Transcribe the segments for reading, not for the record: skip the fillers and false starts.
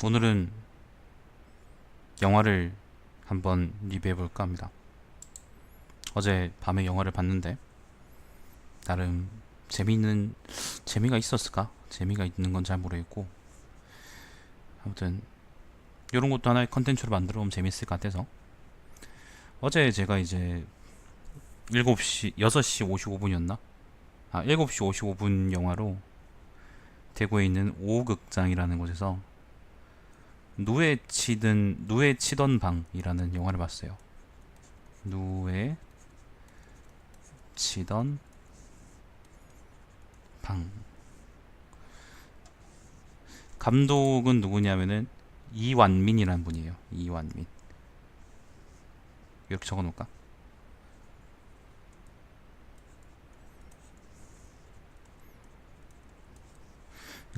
오늘은 영화를 한번 리뷰해볼까 합니다. 어제 밤에 영화를 봤는데 나름 재미가 있었을까? 재미가 있는 건 잘 모르겠고, 아무튼 이런 것도 하나의 컨텐츠로 만들어 보면 재밌을 것 같아서 어제 제가 이제 6시 55분이었나? 7시 55분 영화로 대구에 있는 오호극장이라는 곳에서 누에 치던 방이라는 영화를 봤어요. 누에 치던 방. 감독은 누구냐면은 이완민이라는 분이에요. 이완민. 이렇게 적어 놓을까?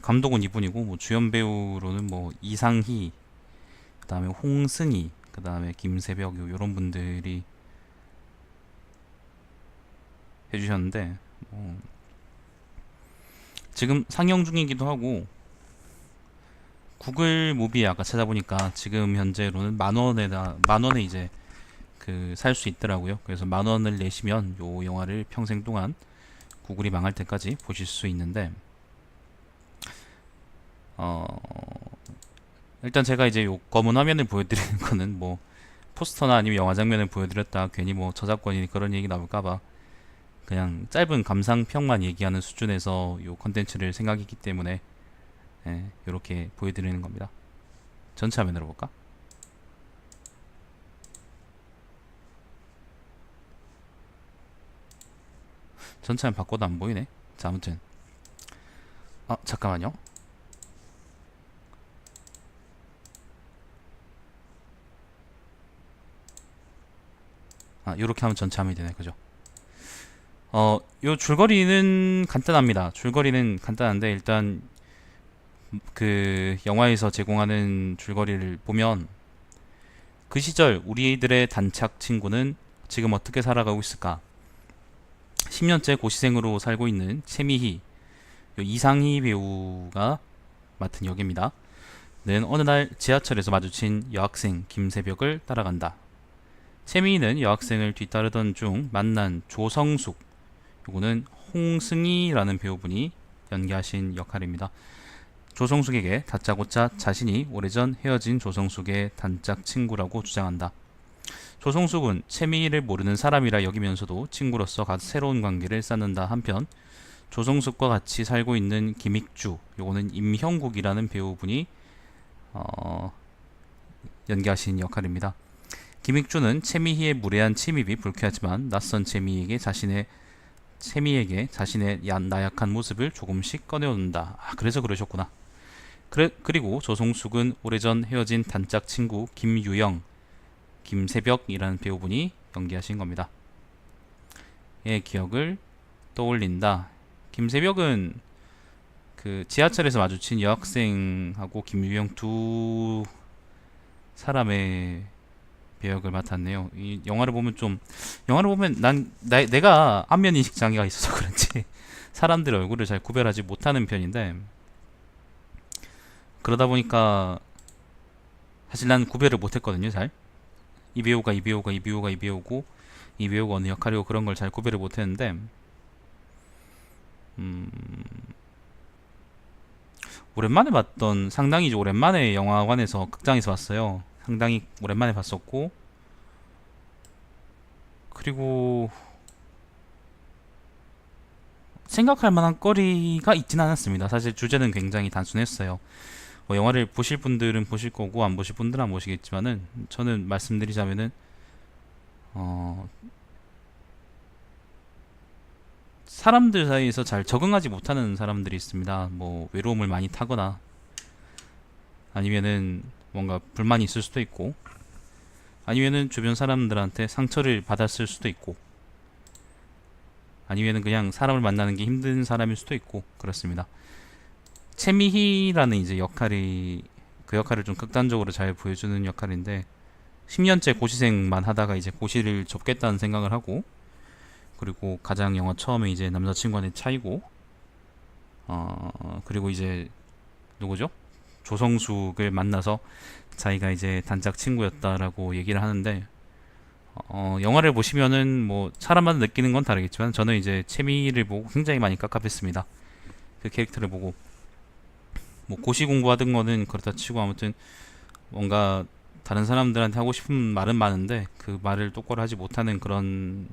감독은 이분이고, 뭐 주연 배우로는 뭐 이상희, 그다음에 홍승희, 그다음에 김세벽, 요런 분들이 해주셨는데, 지금 상영 중이기도 하고, 구글 무비에 아까 찾아보니까 지금 현재로는 만 원에 이제 그 살 수 있더라고요. 그래서 만 원을 내시면 요 영화를 평생 동안 구글이 망할 때까지 보실 수 있는데, 어 일단 제가 이제 요 검은 화면을 보여드리는 거는 뭐 포스터나 아니면 영화 장면을 보여드렸다 괜히 뭐 저작권이 그런 얘기 나올까봐 그냥 짧은 감상평만 얘기하는 수준에서 요 컨텐츠를 생각했기 때문에, 이렇게 보여드리는 겁니다. 전체 화면으로 볼까? 전체 화면 바꿔도 안 보이네. 자, 아무튼 잠깐만요. 요렇게 하면 전체 화면이 되네. 그죠? 요 줄거리는 간단합니다. 줄거리는 간단한데, 일단 그 영화에서 제공하는 줄거리를 보면 그 시절 우리들의 단짝 친구는 지금 어떻게 살아가고 있을까? 10년째 고시생으로 살고 있는 최미희, 이상희 배우가 맡은 역입니다. 는 어느 날 지하철에서 마주친 여학생 김세벽을 따라간다. 최미희는 여학생을 뒤따르던 중 만난 조성숙, 요거는 홍승희라는 배우분이 연기하신 역할입니다. 조성숙에게 다짜고짜 자신이 오래전 헤어진 조성숙의 단짝 친구라고 주장한다. 조성숙은 채미를 모르는 사람이라 여기면서도 친구로서 새로운 관계를 쌓는다. 한편 조성숙과 같이 살고 있는 김익주, 요거는 임형국이라는 배우분이 연기하신 역할입니다. 김익주는 채미희의 무례한 침입이 불쾌하지만 낯선 채미에게 자신의 나약한 모습을 조금씩 꺼내온다. 그래서 그러셨구나. 그리고 조성숙은 오래전 헤어진 단짝 친구 김유영, 김세벽이라는 배우분이 연기하신 겁니다. 의 기억을 떠올린다. 김세벽은 그 지하철에서 마주친 여학생하고 김유영 두 사람의 배역을 맡았네요. 이 영화를 보면 내가 안면 인식 장애가 있어서 그런지 사람들의 얼굴을 잘 구별하지 못하는 편인데, 그러다 보니까 사실 난 구별을 못했거든요. 잘 이 배우가 어느 역할이고 그런 걸 잘 구별을 못했는데, 상당히 이제 오랜만에 영화관에서 극장에서 봤어요. 상당히 오랜만에 봤었고, 그리고 생각할 만한 거리가 있진 않았습니다. 사실 주제는 굉장히 단순했어요. 뭐 영화를 보실 분들은 보실 거고 안 보실 분들은 안 보시겠지만은, 저는 말씀드리자면은 사람들 사이에서 잘 적응하지 못하는 사람들이 있습니다. 뭐 외로움을 많이 타거나 아니면은 뭔가 불만이 있을 수도 있고, 아니면은 주변 사람들한테 상처를 받았을 수도 있고, 아니면은 그냥 사람을 만나는 게 힘든 사람일 수도 있고 그렇습니다. 채미희라는 이제 그 역할을 좀 극단적으로 잘 보여주는 역할인데, 10년째 고시생만 하다가 이제 고시를 접겠다는 생각을 하고, 그리고 가장 영화 처음에 이제 남자친구한테 차이고, 그리고 이제 누구죠? 조성숙을 만나서 자기가 이제 단짝 친구였다라고 얘기를 하는데, 영화를 보시면은 뭐 사람마다 느끼는 건 다르겠지만 저는 이제 채미를 보고 굉장히 많이 깝깝했습니다. 그 캐릭터를 보고. 뭐 고시 공부하던 거는 그렇다 치고 아무튼 뭔가 다른 사람들한테 하고 싶은 말은 많은데 그 말을 똑바로 하지 못하는 그런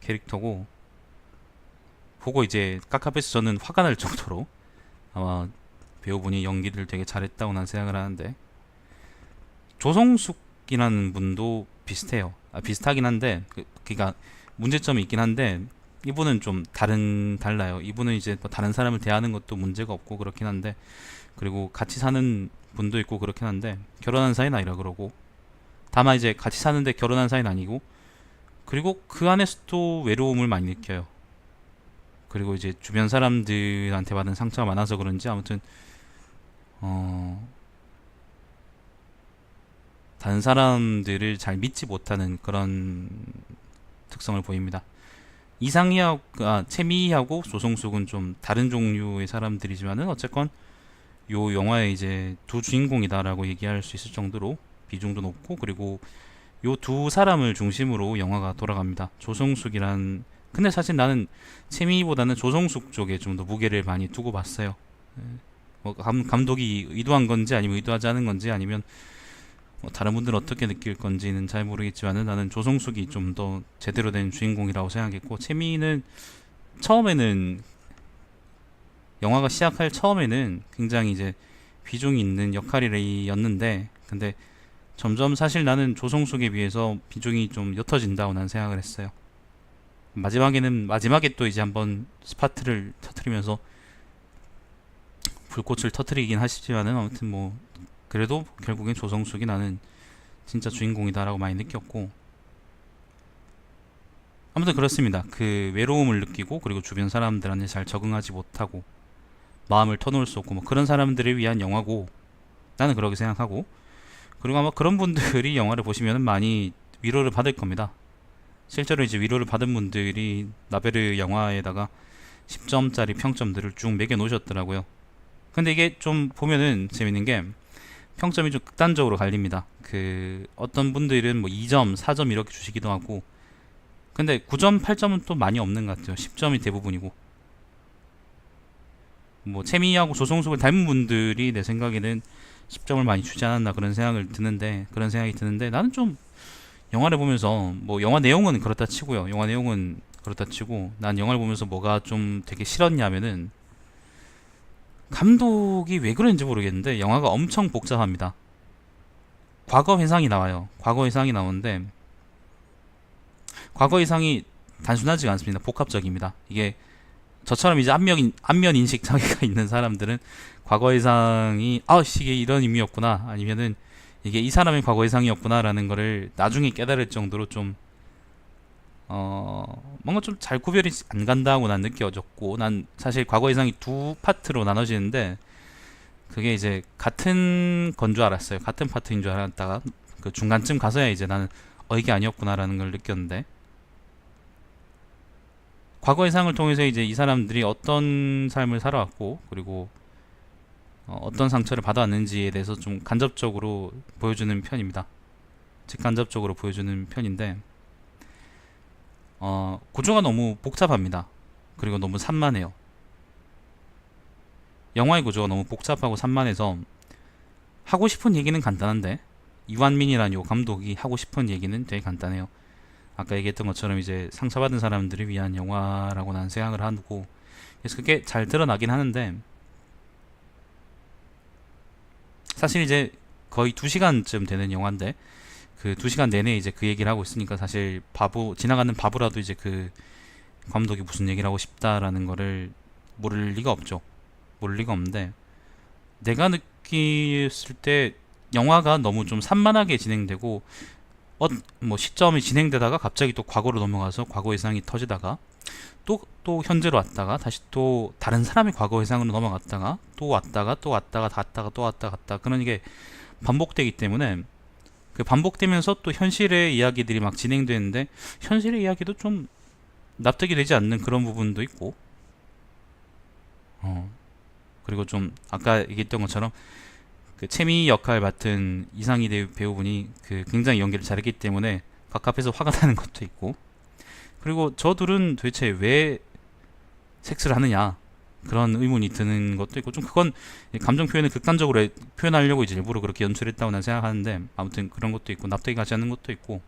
캐릭터고, 보고 이제 깝깝해서 저는 화가 날 정도로 아마 배우분이 연기를 되게 잘했다고 난 생각을 하는데, 조성숙이라는 분도 비슷해요. 비슷하긴 한데 그니까 문제점이 있긴 한데, 이분은 좀 달라요. 이분은 이제 뭐 다른 사람을 대하는 것도 문제가 없고 그렇긴 한데, 그리고 같이 사는 분도 있고 그렇긴 한데 결혼한 사이는 아니라 그러고, 다만 이제 같이 사는데 결혼한 사이는 아니고, 그리고 그 안에서도 외로움을 많이 느껴요. 그리고 이제 주변 사람들한테 받은 상처가 많아서 그런지 아무튼 어 다른 사람들을 잘 믿지 못하는 그런 특성을 보입니다. 이상희하고 채미하고 조성숙은 좀 다른 종류의 사람들이지만은 어쨌건 요 영화의 이제 두 주인공이다라고 얘기할 수 있을 정도로 비중도 높고, 그리고 요 두 사람을 중심으로 영화가 돌아갑니다. 조성숙이란, 근데 사실 나는 채미보다는 조성숙 쪽에 좀 더 무게를 많이 두고 봤어요. 뭐 감독이 의도한 건지 아니면 의도하지 않은 건지, 아니면 뭐 다른 분들은 어떻게 느낄 건지는 잘 모르겠지만은 나는 조성숙이 좀 더 제대로 된 주인공이라고 생각했고, 채미는 처음에는, 영화가 시작할 처음에는 굉장히 이제 비중이 있는 역할이었는데, 근데 점점 사실 나는 조성숙에 비해서 비중이 좀 옅어진다고 난 생각을 했어요. 마지막에 또 이제 한번 스파트를 터트리면서 불꽃을 터트리긴 하시지만은 아무튼 뭐 그래도 결국엔 조성숙이 나는 진짜 주인공이다라고 많이 느꼈고, 아무튼 그렇습니다. 그 외로움을 느끼고, 그리고 주변 사람들한테 잘 적응하지 못하고 마음을 터놓을 수 없고 뭐 그런 사람들을 위한 영화고, 나는 그렇게 생각하고, 그리고 아마 그런 분들이 영화를 보시면 많이 위로를 받을 겁니다. 실제로 이제 위로를 받은 분들이 나베르 영화에다가 10점짜리 평점들을 쭉 매겨 놓으셨더라고요. 근데 이게 좀 보면은 재밌는 게 평점이 좀 극단적으로 갈립니다. 그 어떤 분들은 뭐 2점, 4점 이렇게 주시기도 하고, 근데 9점, 8점은 또 많이 없는 것 같아요. 10점이 대부분이고, 뭐 채미하고 조성숙을 닮은 분들이 내 생각에는 10점을 많이 주지 않았나 그런 생각이 드는데 나는 좀 영화를 보면서, 뭐 영화 내용은 그렇다 치고요. 영화 내용은 그렇다 치고 난 영화를 보면서 뭐가 좀 되게 싫었냐면은, 감독이 왜 그런지 모르겠는데 영화가 엄청 복잡합니다. 과거 회상이 나와요. 과거 회상이 나오는데 과거 회상이 단순하지가 않습니다. 복합적입니다. 이게 저처럼 이제 안면 인식 장애가 있는 사람들은 과거 회상이 이게 이런 의미였구나, 아니면은 이게 이 사람의 과거 회상이었구나라는 거를 나중에 깨달을 정도로 좀 뭔가 좀 잘 구별이 안 간다고 난 느껴졌고, 난 사실 과거 회상이 두 파트로 나눠지는데 그게 이제 같은 건 줄 알았어요. 같은 파트인 줄 알았다가 그 중간쯤 가서야 이제 나는 이게 아니었구나라는 걸 느꼈는데, 과거 회상을 통해서 이제 이 사람들이 어떤 삶을 살아왔고, 그리고 어떤 상처를 받아왔는지에 대해서 좀 간접적으로 보여주는 편입니다. 직간접적으로 보여주는 편인데, 구조가 너무 복잡합니다. 그리고 너무 산만해요. 영화의 구조가 너무 복잡하고 산만해서 하고 싶은 얘기는 간단한데, 이완민이라는 요 감독이 하고 싶은 얘기는 되게 간단해요. 아까 얘기했던 것처럼 이제 상처받은 사람들을 위한 영화라고 난 생각을 하고, 그래서 그게 잘 드러나긴 하는데, 사실 이제 거의 2시간쯤 되는 영화인데 그 2시간 내내 이제 그 얘기를 하고 있으니까 사실 지나가는 바보라도 이제 그 감독이 무슨 얘기를 하고 싶다라는 거를 모를 리가 없죠. 모를 리가 없는데, 내가 느꼈을 때 영화가 너무 좀 산만하게 진행되고, 뭐 시점이 진행되다가 갑자기 또 과거로 넘어가서 과거 회상이 터지다가 또 현재로 왔다가 다시 또 다른 사람의 과거 회상으로 넘어갔다가 또 왔다가 또 왔다가 갔다가 또 왔다 갔다, 그런 게 반복되기 때문에, 그 반복되면서 또 현실의 이야기들이 막 진행되는데 현실의 이야기도 좀 납득이 되지 않는 그런 부분도 있고, 그리고 좀 아까 얘기했던 것처럼 그 채미 역할 맡은 이상희 배우분이 그 굉장히 연기를 잘했기 때문에 갑갑해서 화가 나는 것도 있고, 그리고 저 둘은 도대체 왜 섹스를 하느냐 그런 의문이 드는 것도 있고, 좀 그건 감정 표현을 극단적으로 표현하려고 이제 일부러 그렇게 연출했다고 난 생각하는데, 아무튼 그런 것도 있고 납득이 가지 않는 것도 있고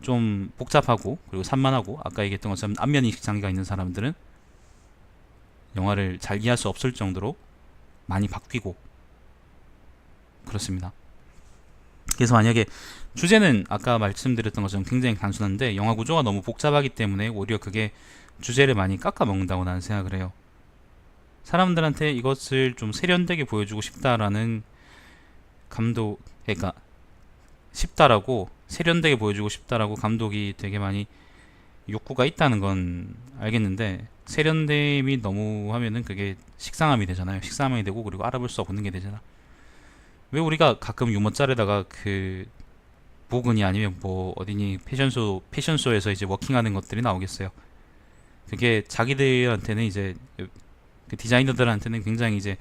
좀 복잡하고, 그리고 산만하고, 아까 얘기했던 것처럼 안면 인식 장애가 있는 사람들은 영화를 잘 이해할 수 없을 정도로 많이 바뀌고 그렇습니다. 그래서 만약에 주제는 아까 말씀드렸던 것처럼 굉장히 단순한데 영화 구조가 너무 복잡하기 때문에 오히려 그게 주제를 많이 깎아먹는다고 나는 생각을 해요. 사람들한테 이것을 좀 세련되게 보여주고 싶다라는 그러니까 싶다라고, 세련되게 보여주고 싶다라고 감독이 되게 많이 욕구가 있다는 건 알겠는데, 세련됨이 너무 하면은 그게 식상함이 되잖아요. 식상함이 되고, 그리고 알아볼 수 없는 게 되잖아. 왜 우리가 가끔 유머짤에다가 그 보근이 아니면 뭐 어디니 패션쇼에서 이제 워킹하는 것들이 나오겠어요. 그게 자기들한테는 이제 그 디자이너들한테는 굉장히 이제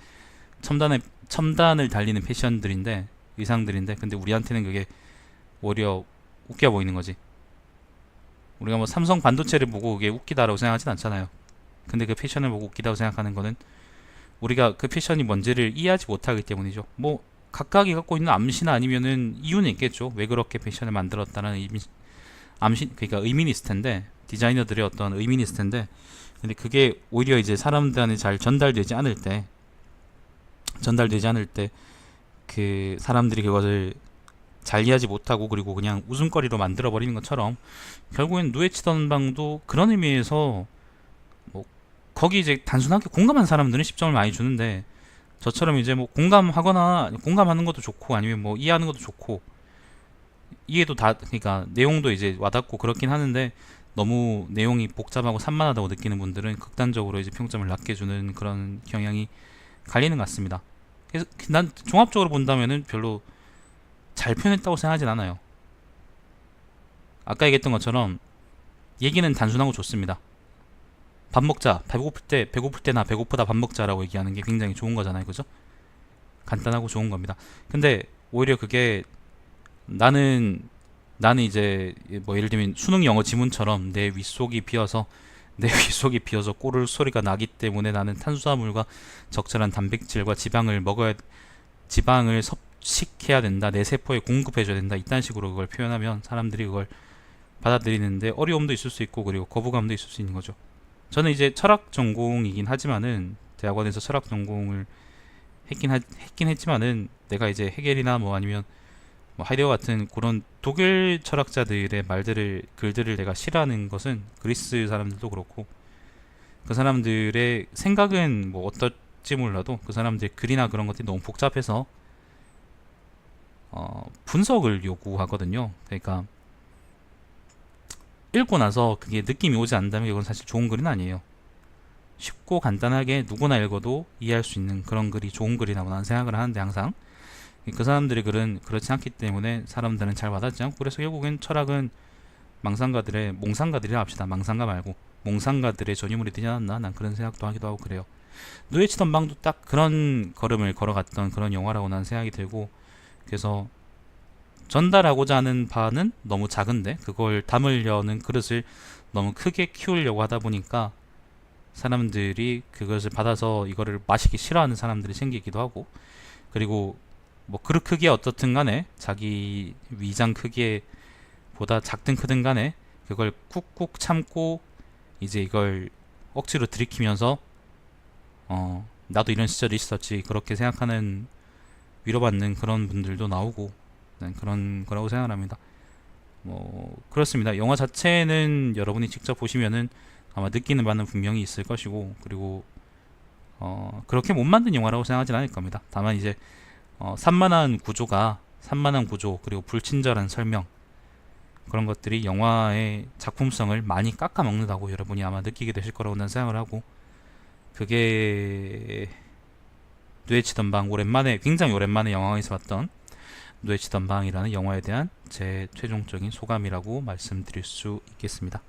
첨단을 달리는 패션들인데, 의상들인데, 근데 우리한테는 그게 오히려 웃겨 보이는 거지. 우리가 뭐 삼성 반도체를 보고 그게 웃기다라고 생각하진 않잖아요. 근데 그 패션을 보고 웃기다고 생각하는 거는 우리가 그 패션이 뭔지를 이해하지 못하기 때문이죠. 뭐 각각이 갖고 있는 암시나 아니면은 이유는 있겠죠. 왜 그렇게 패션을 만들었다는 암시, 그러니까 의미는 있을 텐데, 디자이너들의 어떤 의미는 있을 텐데, 근데 그게 오히려 이제 사람들한테 잘 전달되지 않을 때 그 사람들이 그것을 잘 이해하지 못하고 그리고 그냥 웃음거리로 만들어 버리는 것처럼, 결국엔 누에치던 방도 그런 의미에서 뭐 거기 이제 단순하게 공감한 사람들은 10점을 많이 주는데, 저처럼 이제 뭐 공감하는 것도 좋고 아니면 뭐 이해하는 것도 좋고, 이해도 다, 그러니까 내용도 이제 와닿고 그렇긴 하는데 너무 내용이 복잡하고 산만하다고 느끼는 분들은 극단적으로 이제 평점을 낮게 주는 그런 경향이 갈리는 것 같습니다. 그래서 난 종합적으로 본다면은 별로 잘 표현했다고 생각하진 않아요. 아까 얘기했던 것처럼 얘기는 단순하고 좋습니다. 밥 먹자, 배고플 때 나 배고프다 밥 먹자라고 얘기하는 게 굉장히 좋은 거잖아요, 그죠? 간단하고 좋은 겁니다. 근데 오히려 그게 나는 이제 뭐 예를 들면 수능 영어 지문처럼 내 윗속이 비어서 꼬를 소리가 나기 때문에 나는 탄수화물과 적절한 단백질과 지방을 섭식해야 된다, 내 세포에 공급해줘야 된다, 이딴 식으로 그걸 표현하면 사람들이 그걸 받아들이는데 어려움도 있을 수 있고, 그리고 거부감도 있을 수 있는 거죠. 저는 이제 철학 전공이긴 하지만은, 대학원에서 철학 전공을 했긴 했지만은, 내가 이제 헤겔이나 뭐 아니면 뭐 하이데거 같은 그런 독일 철학자들의 글들을 내가 싫어하는 것은, 그리스 사람들도 그렇고 그 사람들의 생각은 뭐 어떨지 몰라도 그 사람들의 글이나 그런 것들이 너무 복잡해서 분석을 요구하거든요. 그러니까 읽고 나서 그게 느낌이 오지 않는다면 이건 사실 좋은 글은 아니에요. 쉽고 간단하게 누구나 읽어도 이해할 수 있는 그런 글이 좋은 글이라고 나는 생각을 하는데, 항상 그 사람들의 글은 그렇지 않기 때문에 사람들은 잘 와닿지 않고, 그래서 결국엔 철학은 몽상가들이라 합시다. 망상가 말고 몽상가들의 전유물이 되지 않았나, 난 그런 생각도 하기도 하고 그래요. 노예치던 방도 딱 그런 걸음을 걸어갔던 그런 영화라고 난 생각이 들고, 그래서 전달하고자 하는 바는 너무 작은데 그걸 담으려는 그릇을 너무 크게 키우려고 하다 보니까 사람들이 그것을 받아서 이거를 마시기 싫어하는 사람들이 생기기도 하고, 그리고 뭐 그릇 크기에 어떻든 간에 자기 위장 크기에 보다 작든 크든 간에 그걸 꾹꾹 참고 이제 이걸 억지로 들이키면서 나도 이런 시절이 있었지 그렇게 생각하는, 위로받는 그런 분들도 나오고, 네, 그런 거라고 생각합니다. 뭐 그렇습니다. 영화 자체는 여러분이 직접 보시면은 아마 느끼는 바는 분명히 있을 것이고, 그리고 그렇게 못 만든 영화라고 생각하진 않을 겁니다. 다만 이제 산만한 구조, 그리고 불친절한 설명, 그런 것들이 영화의 작품성을 많이 깎아먹는다고 여러분이 아마 느끼게 되실 거라고 난 생각을 하고, 그게 뇌치던 방, 굉장히 오랜만에 영화관에서 봤던 뇌치던 방이라는 영화에 대한 제 최종적인 소감이라고 말씀드릴 수 있겠습니다.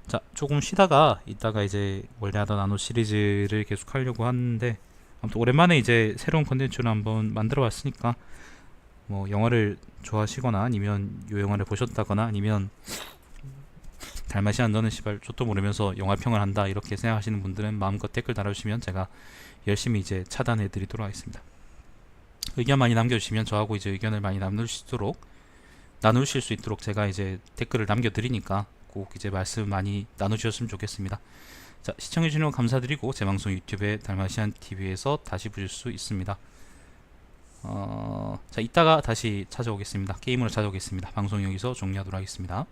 자, 조금 쉬다가 이따가 이제 원래 하던 나노 시리즈를 계속 하려고 하는데, 아무튼 오랜만에 이제 새로운 컨텐츠를 한번 만들어 봤으니까 뭐 영화를 좋아하시거나 아니면 요 영화를 보셨다거나 아니면 달마시안 너는 시발 족도 모르면서 영화 평을 한다 이렇게 생각하시는 분들은 마음껏 댓글 달아주시면 제가 열심히 이제 차단해 드리도록 하겠습니다. 의견 많이 남겨주시면 저하고 이제 의견을 많이 나누실 수 있도록 제가 이제 댓글을 남겨드리니까 꼭 이제 말씀 많이 나누셨으면 좋겠습니다. 자, 시청해주시는 거 감사드리고 제 방송 유튜브에 달마시안 TV에서 다시 보실 수 있습니다. 자, 이따가 다시 찾아오겠습니다. 게임으로 찾아오겠습니다. 방송 여기서 종료하도록 하겠습니다.